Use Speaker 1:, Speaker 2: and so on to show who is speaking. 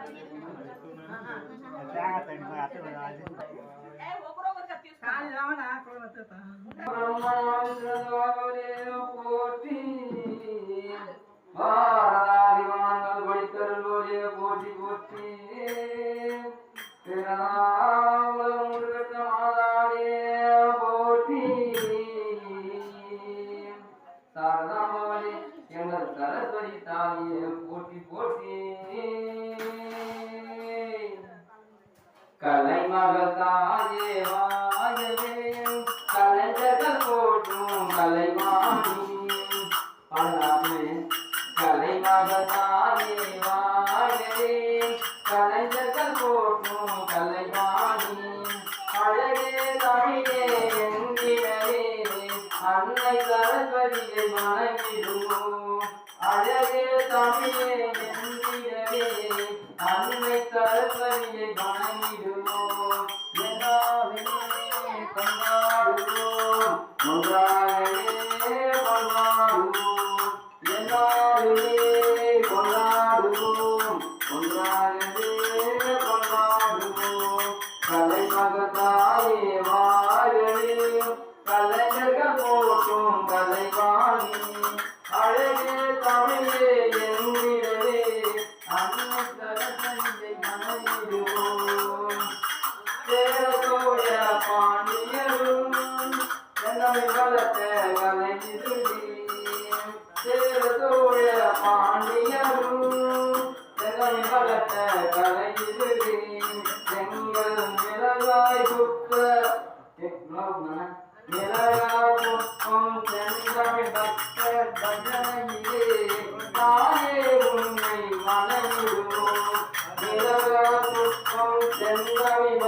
Speaker 1: போற்றி போற்றி போற்றி போற்றி சாரதாமவளே எங்கள் சரஸ்வதி தாயே போற்றி போற்றி கலைமகத்தாயே வாயவே கலைஞர்கள் போற்றும் கலைவாணி பாடலாமே கலைமகத்தாயே வாயவே கலைஞர்கள் போற்றும் கலைவாணி அழகே தமிழே என்கிறே அன்னை சரஸ்வதியை வணங்கிடுவோம் அழகே தமிழே என்கிறே அன்னை சரஸ்வதியை வணங்கிடுவோம் எல்லாமே கொண்டாடுவோம் ஒன்றாகவே கொண்டாடுவோம் எல்லாருமே கொண்டாடுவோம் ஒன்றாகவே கொண்டாடுவோம் கலைமகத்தாயே வாழவே கலைஞர்கள் போற்றும் கலைவாணி அழகே தமிழே என்கிறவே அன்னை சரஸ்வதியை மணந்திடுவோம் சேரசோழ பாண்டியரும் என்னை வளர்த்த கலைஞருடைய சேரசோழ பாண்டியரும் என்னை வளர்த்த கலைஞருடைய எங்கள் நிலவாய் புத்த நிலகாப்பும் செந்தமிழ் பக்தர் பஜனையிலே தாயே உன்னை வணங்கிடுவோம் நிலகாப்பும் செந்தமிழ்